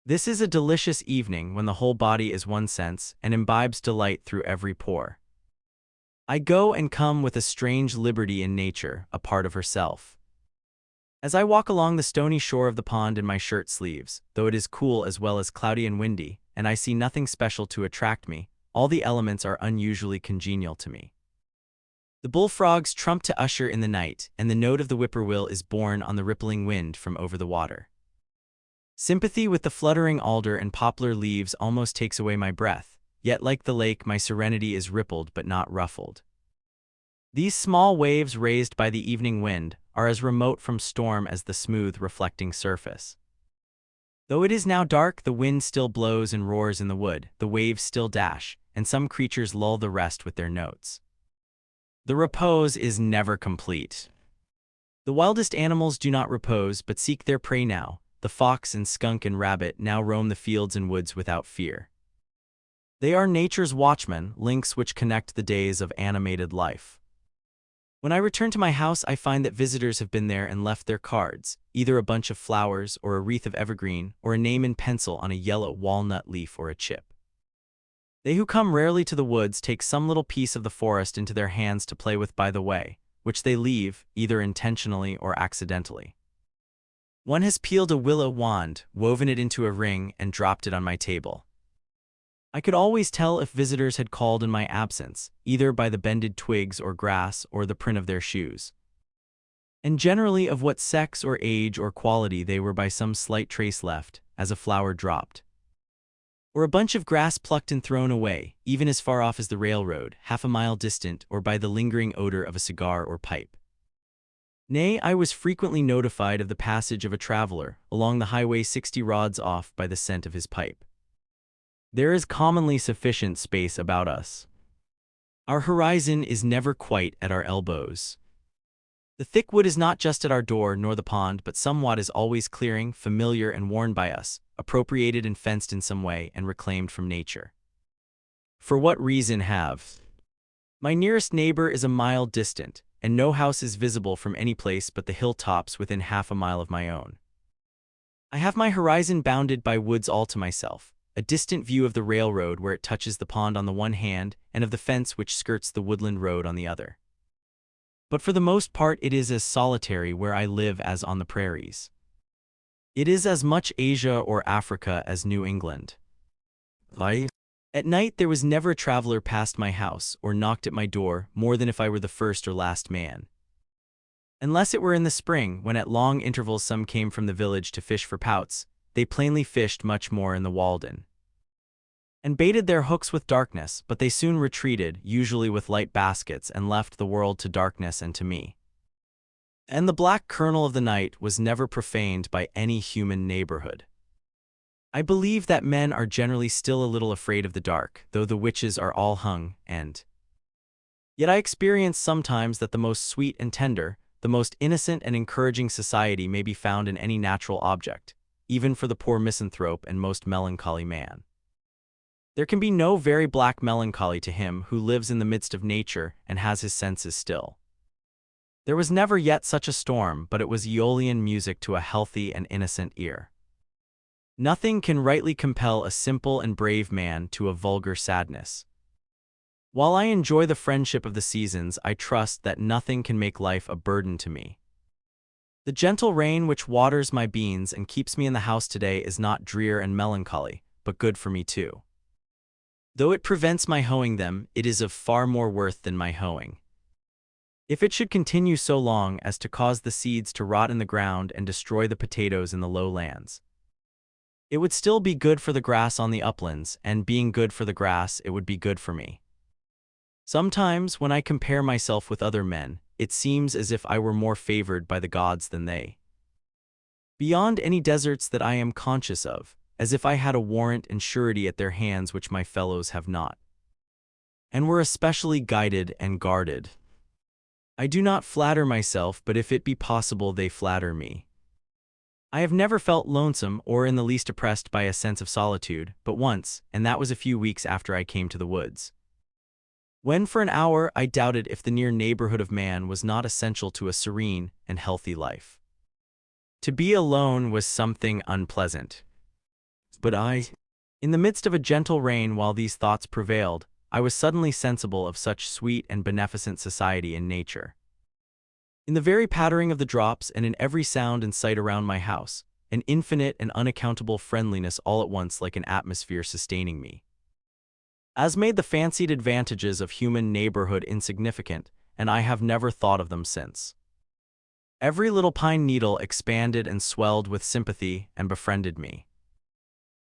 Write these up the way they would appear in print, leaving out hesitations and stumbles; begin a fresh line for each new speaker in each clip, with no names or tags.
This is a delicious evening when the whole body is one sense and imbibes delight through every pore. I go and come with a strange liberty in nature, a part of herself. As I walk along the stony shore of the pond in my shirt sleeves, though it is cool as well as cloudy and windy, and I see nothing special to attract me, all the elements are unusually congenial to me. The bullfrogs trump to usher in the night, and the note of the whippoorwill is borne on the rippling wind from over the water. Sympathy with the fluttering alder and poplar leaves almost takes away my breath, yet like the lake my serenity is rippled but not ruffled. These small waves raised by the evening wind are as remote from storm as the smooth reflecting surface. Though it is now dark, the wind still blows and roars in the wood, the waves still dash, and some creatures lull the rest with their notes. The repose is never complete. The wildest animals do not repose but seek their prey now. The fox and skunk and rabbit now roam the fields and woods without fear. They are nature's watchmen, links which connect the days of animated life. When I return to my house, I find that visitors have been there and left their cards, either a bunch of flowers or a wreath of evergreen or a name in pencil on a yellow walnut leaf or a chip. They who come rarely to the woods take some little piece of the forest into their hands to play with by the way, which they leave, either intentionally or accidentally. One has peeled a willow wand, woven it into a ring, and dropped it on my table. I could always tell if visitors had called in my absence, either by the bended twigs or grass or the print of their shoes. And generally of what sex or age or quality they were by some slight trace left, as a flower dropped. Or a bunch of grass plucked and thrown away, even as far off as the railroad, half a mile distant, or by the lingering odor of a cigar or pipe. Nay, I was frequently notified of the passage of a traveler along the highway 60 rods off by the scent of his pipe. There is commonly sufficient space about us. Our horizon is never quite at our elbows. The thick wood is not just at our door nor the pond, but somewhat is always clearing, familiar and worn by us, appropriated and fenced in some way and reclaimed from nature. For what reason have? My nearest neighbor is a mile distant, and no house is visible from any place but the hilltops within half a mile of my own. I have my horizon bounded by woods all to myself, a distant view of the railroad where it touches the pond on the one hand and of the fence which skirts the woodland road on the other. But for the most part it is as solitary where I live as on the prairies. It is as much Asia or Africa as New England. At night there was never a traveler passed my house or knocked at my door more than if I were the first or last man. Unless it were in the spring, when at long intervals some came from the village to fish for pouts, they plainly fished much more in the Walden, and baited their hooks with darkness, but they soon retreated, usually with light baskets, and left the world to darkness and to me. And the black kernel of the night was never profaned by any human neighborhood. I believe that men are generally still a little afraid of the dark, though the witches are all hung, and yet I experience sometimes that the most sweet and tender, the most innocent and encouraging society may be found in any natural object, even for the poor misanthrope and most melancholy man. There can be no very black melancholy to him who lives in the midst of nature and has his senses still. There was never yet such a storm, but it was Aeolian music to a healthy and innocent ear. Nothing can rightly compel a simple and brave man to a vulgar sadness. While I enjoy the friendship of the seasons, I trust that nothing can make life a burden to me. The gentle rain which waters my beans and keeps me in the house today is not drear and melancholy, but good for me too. Though it prevents my hoeing them, it is of far more worth than my hoeing. If it should continue so long as to cause the seeds to rot in the ground and destroy the potatoes in the lowlands, it would still be good for the grass on the uplands, and being good for the grass, it would be good for me. Sometimes, when I compare myself with other men, it seems as if I were more favored by the gods than they. Beyond any deserts that I am conscious of, as if I had a warrant and surety at their hands which my fellows have not, and were especially guided and guarded. I do not flatter myself, but if it be possible they flatter me. I have never felt lonesome or in the least oppressed by a sense of solitude, but once, and that was a few weeks after I came to the woods, when for an hour I doubted if the near neighborhood of man was not essential to a serene and healthy life. To be alone was something unpleasant. In the midst of a gentle rain while these thoughts prevailed, I was suddenly sensible of such sweet and beneficent society in nature. In the very pattering of the drops and in every sound and sight around my house, an infinite and unaccountable friendliness all at once like an atmosphere sustaining me. As made the fancied advantages of human neighborhood insignificant, and I have never thought of them since. Every little pine needle expanded and swelled with sympathy and befriended me.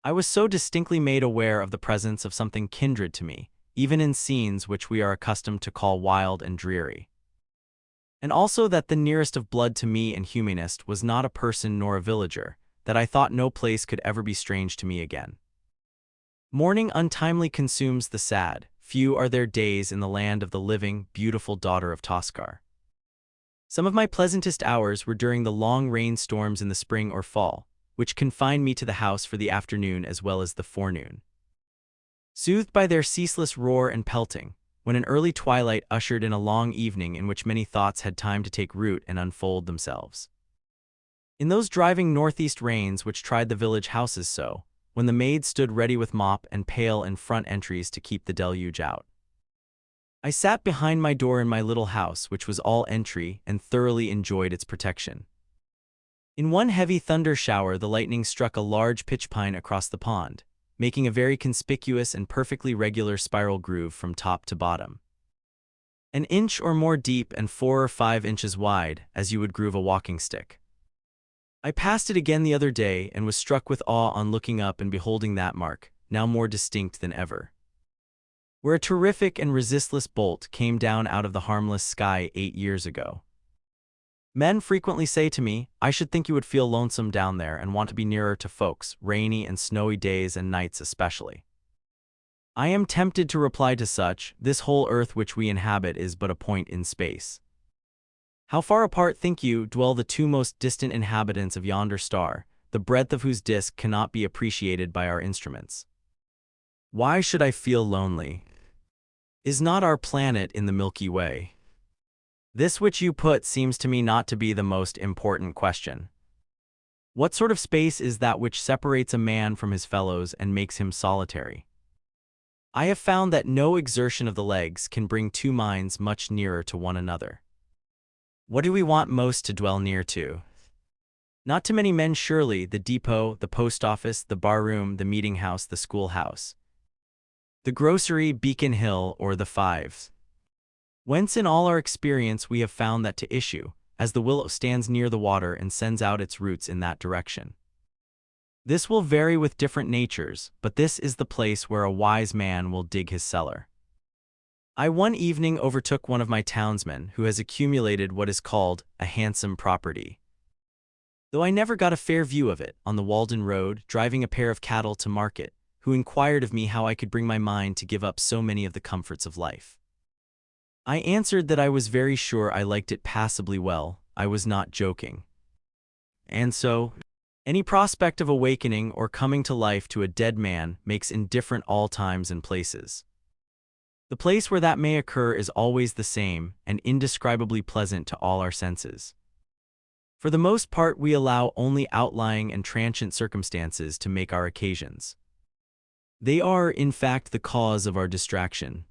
I was so distinctly made aware of the presence of something kindred to me, even in scenes which we are accustomed to call wild and dreary. And also that the nearest of blood to me and humanist was not a person nor a villager, that I thought no place could ever be strange to me again. Mourning untimely consumes the sad, few are their days in the land of the living, beautiful daughter of Toscar. Some of my pleasantest hours were during the long rainstorms in the spring or fall, which confined me to the house for the afternoon as well as the forenoon. Soothed by their ceaseless roar and pelting, when an early twilight ushered in a long evening in which many thoughts had time to take root and unfold themselves. In those driving northeast rains which tried the village houses so, when the maids stood ready with mop and pail in front entries to keep the deluge out, I sat behind my door in my little house, which was all entry, and thoroughly enjoyed its protection. In one heavy thunder shower the lightning struck a large pitch pine across the pond, making a very conspicuous and perfectly regular spiral groove from top to bottom. An inch or more deep and 4 or 5 inches wide, as you would groove a walking stick. I passed it again the other day and was struck with awe on looking up and beholding that mark, now more distinct than ever, where a terrific and resistless bolt came down out of the harmless sky 8 years ago. Men frequently say to me, I should think you would feel lonesome down there and want to be nearer to folks, rainy and snowy days and nights especially. I am tempted to reply to such, this whole earth which we inhabit is but a point in space. How far apart, think you, dwell the two most distant inhabitants of yonder star, the breadth of whose disk cannot be appreciated by our instruments? Why should I feel lonely? Is not our planet in the Milky Way? This which you put seems to me not to be the most important question. What sort of space is that which separates a man from his fellows and makes him solitary? I have found that no exertion of the legs can bring two minds much nearer to one another. What do we want most to dwell near to? Not to many men surely, the depot, the post office, the bar-room, the meeting-house, the schoolhouse, the grocery, Beacon Hill, or the Fives. Whence in all our experience we have found that to issue, as the willow stands near the water and sends out its roots in that direction. This will vary with different natures, but this is the place where a wise man will dig his cellar. I one evening overtook one of my townsmen who has accumulated what is called a handsome property, though I never got a fair view of it, on the Walden Road, driving a pair of cattle to market, who inquired of me how I could bring my mind to give up so many of the comforts of life. I answered that I was very sure I liked it passably well, I was not joking. And so, any prospect of awakening or coming to life to a dead man makes indifferent all times and places. The place where that may occur is always the same and indescribably pleasant to all our senses. For the most part we allow only outlying and transient circumstances to make our occasions. They are, in fact, the cause of our distraction.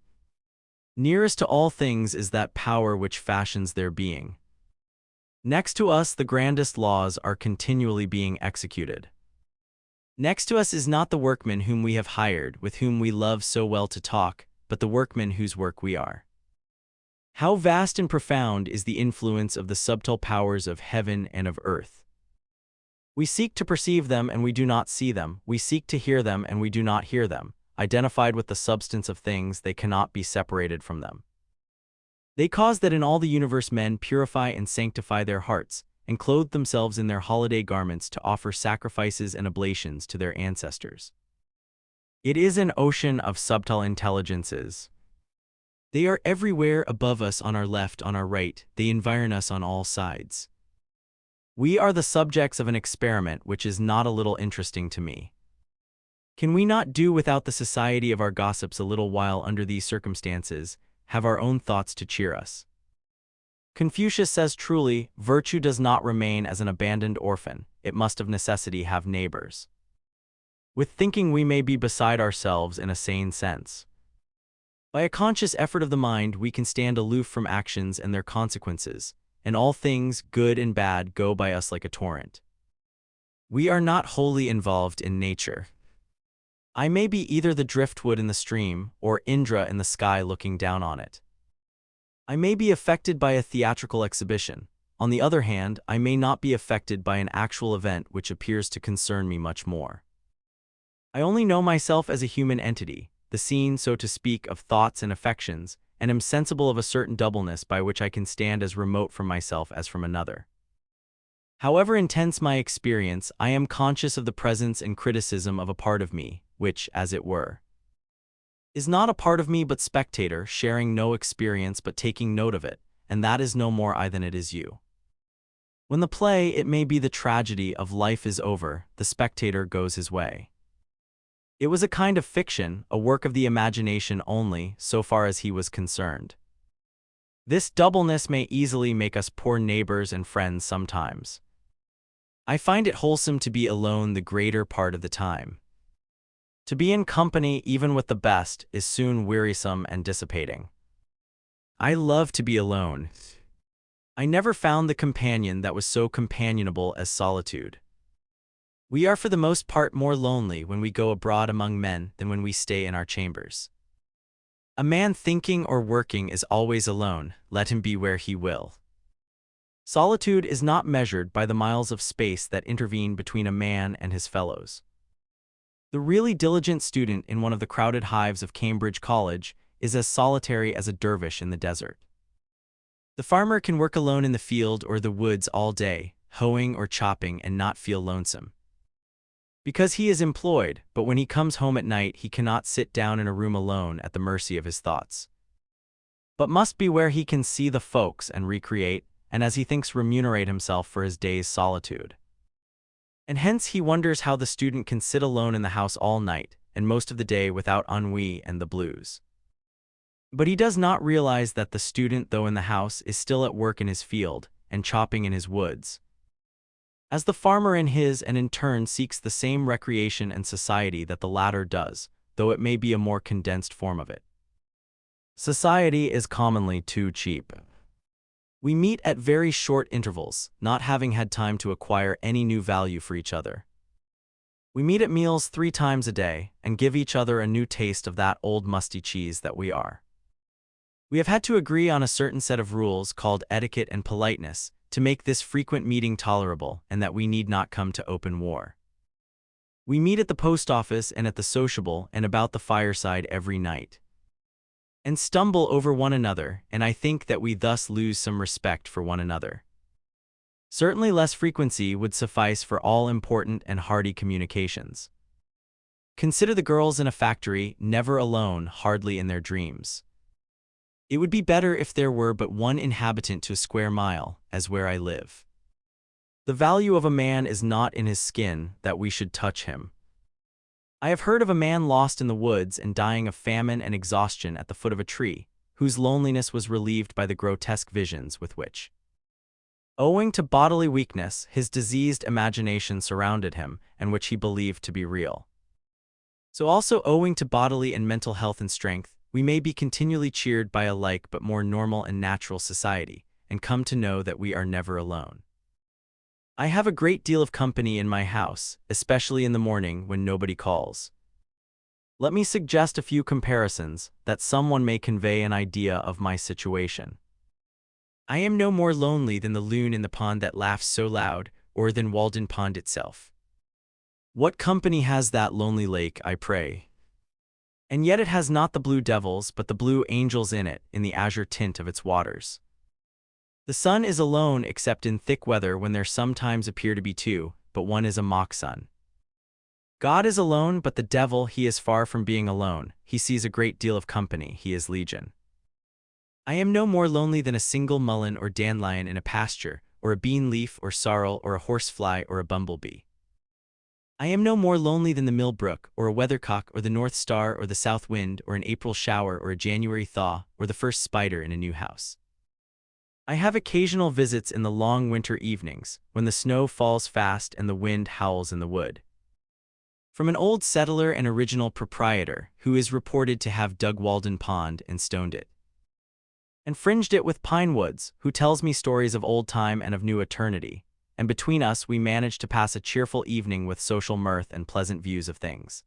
Nearest to all things is that power which fashions their being. Next to us the grandest laws are continually being executed. Next to us is not the workman whom we have hired, with whom we love so well to talk, but the workman whose work we are. How vast and profound is the influence of the subtle powers of heaven and of earth. We seek to perceive them and we do not see them, we seek to hear them and we do not hear them. Identified with the substance of things, they cannot be separated from them. They cause that in all the universe men purify and sanctify their hearts, and clothe themselves in their holiday garments to offer sacrifices and oblations to their ancestors. It is an ocean of subtle intelligences. They are everywhere above us, on our left, on our right, they environ us on all sides. We are the subjects of an experiment which is not a little interesting to me. Can we not do without the society of our gossips a little while under these circumstances, have our own thoughts to cheer us? Confucius says truly, virtue does not remain as an abandoned orphan, it must of necessity have neighbors. with thinking we may be beside ourselves in a sane sense. By a conscious effort of the mind, we can stand aloof from actions and their consequences, and all things, good and bad, go by us like a torrent. We are not wholly involved in nature. I may be either the driftwood in the stream or Indra in the sky looking down on it. I may be affected by a theatrical exhibition. On the other hand, I may not be affected by an actual event which appears to concern me much more. I only know myself as a human entity, the scene, so to speak, of thoughts and affections, and am sensible of a certain doubleness by which I can stand as remote from myself as from another. However intense my experience, I am conscious of the presence and criticism of a part of me, which, as it were, is not a part of me but spectator, sharing no experience but taking note of it, and that is no more I than it is you. When the play, it may be the tragedy of life, is over, the spectator goes his way. It was a kind of fiction, a work of the imagination only, so far as he was concerned. This doubleness may easily make us poor neighbors and friends sometimes. I find it wholesome to be alone the greater part of the time. To be in company, even with the best, is soon wearisome and dissipating. I love to be alone. I never found the companion that was so companionable as solitude. We are for the most part more lonely when we go abroad among men than when we stay in our chambers. A man thinking or working is always alone, let him be where he will. Solitude is not measured by the miles of space that intervene between a man and his fellows. The really diligent student in one of the crowded hives of Cambridge College is as solitary as a dervish in the desert. The farmer can work alone in the field or the woods all day, hoeing or chopping, and not feel lonesome, because he is employed, but when he comes home at night he cannot sit down in a room alone at the mercy of his thoughts, but must be where he can see the folks and recreate, and as he thinks remunerate himself for his day's solitude. And hence he wonders how the student can sit alone in the house all night, and most of the day without ennui and the blues. But he does not realize that the student, though in the house, is still at work in his field, and chopping in his woods, as the farmer in his, and in turn seeks the same recreation and society that the latter does, though it may be a more condensed form of it. Society is commonly too cheap. We meet at very short intervals, not having had time to acquire any new value for each other. We meet at meals 3 times a day, and give each other a new taste of that old musty cheese that we are. We have had to agree on a certain set of rules called etiquette and politeness, to make this frequent meeting tolerable, and that we need not come to open war. We meet at the post office and at the sociable and about the fireside every night, and stumble over one another, and I think that we thus lose some respect for one another. Certainly less frequency would suffice for all important and hearty communications. Consider the girls in a factory, never alone, hardly in their dreams. It would be better if there were but one inhabitant to a square mile, as where I live. The value of a man is not in his skin, that we should touch him. I have heard of a man lost in the woods and dying of famine and exhaustion at the foot of a tree, whose loneliness was relieved by the grotesque visions with which, owing to bodily weakness, his diseased imagination surrounded him, and which he believed to be real. So also, owing to bodily and mental health and strength, we may be continually cheered by a like but more normal and natural society, and come to know that we are never alone. I have a great deal of company in my house, especially in the morning when nobody calls. Let me suggest a few comparisons, that someone may convey an idea of my situation. I am no more lonely than the loon in the pond that laughs so loud, or than Walden Pond itself. What company has that lonely lake, I pray? And yet it has not the blue devils but the blue angels in it, in the azure tint of its waters. The sun is alone except in thick weather, when there sometimes appear to be 2, but one is a mock sun. God is alone, but the devil, he is far from being alone. He sees a great deal of company, he is legion. I am no more lonely than a single mullen or dandelion in a pasture, or a bean leaf or sorrel or a horsefly or a bumblebee. I am no more lonely than the millbrook, or a weathercock, or the north star, or the south wind, or an April shower, or a January thaw, or the first spider in a new house. I have occasional visits in the long winter evenings, when the snow falls fast and the wind howls in the wood. From an old settler and original proprietor who is reported to have dug Walden Pond and stoned it, and fringed it with pine woods, who tells me stories of old time and of new eternity, and between us we manage to pass a cheerful evening with social mirth and pleasant views of things.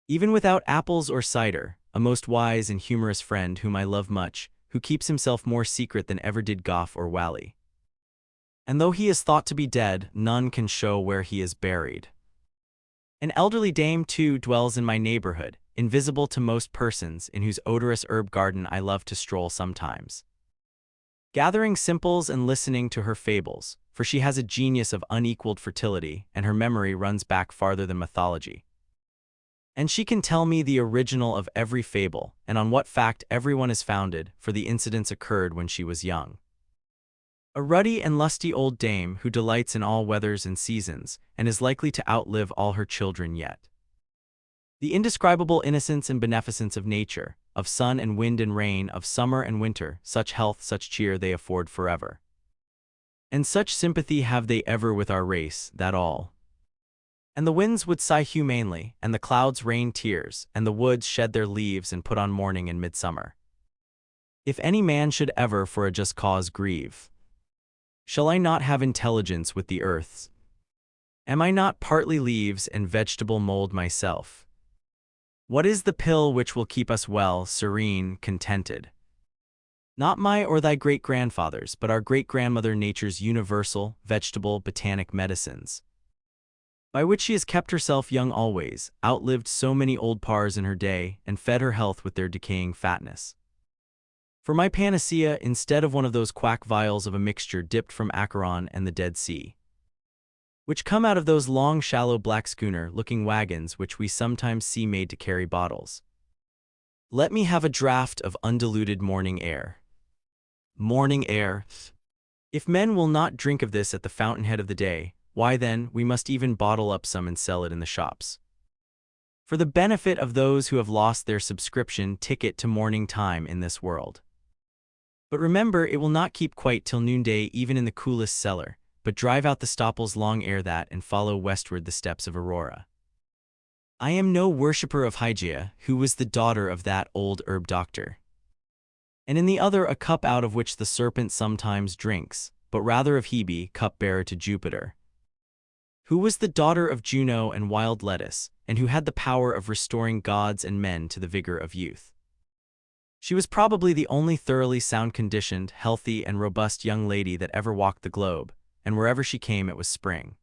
Even without apples or cider, a most wise and humorous friend whom I love much, who keeps himself more secret than ever did Goff or Wally. And though he is thought to be dead, none can show where he is buried. An elderly dame, too, dwells in my neighborhood, invisible to most persons, in whose odorous herb garden I love to stroll sometimes, gathering simples and listening to her fables, for she has a genius of unequaled fertility, and her memory runs back farther than mythology. And she can tell me the original of every fable, and on what fact everyone is founded, for the incidents occurred when she was young. A ruddy and lusty old dame who delights in all weathers and seasons, and is likely to outlive all her children yet. The indescribable innocence and beneficence of nature, of sun and wind and rain, of summer and winter, such health, such cheer they afford forever. And such sympathy have they ever with our race, that all. And the winds would sigh humanely, and the clouds rain tears, and the woods shed their leaves and put on mourning in midsummer. If any man should ever for a just cause grieve, shall I not have intelligence with the earths? Am I not partly leaves and vegetable mold myself? What is the pill which will keep us well, serene, contented? Not my or thy great-grandfathers, but our great-grandmother Nature's universal, vegetable, botanic medicines, by which she has kept herself young always, outlived so many old pars in her day, and fed her health with their decaying fatness. For my panacea, instead of one of those quack vials of a mixture dipped from Acheron and the Dead Sea, which come out of those long, shallow, black schooner-looking wagons which we sometimes see made to carry bottles, let me have a draught of undiluted morning air. Morning air. If men will not drink of this at the fountainhead of the day, why then, we must even bottle up some and sell it in the shops, for the benefit of those who have lost their subscription ticket to morning time in this world. But remember, it will not keep quite till noonday even in the coolest cellar, but drive out the stopples long ere that and follow westward the steps of Aurora. I am no worshipper of Hygeia, who was the daughter of that old herb doctor, and in the other a cup out of which the serpent sometimes drinks, but rather of Hebe, cup-bearer to Jupiter, who was the daughter of Juno and wild lettuce, and who had the power of restoring gods and men to the vigor of youth. She was probably the only thoroughly sound-conditioned, healthy, and robust young lady that ever walked the globe, and wherever she came it was spring.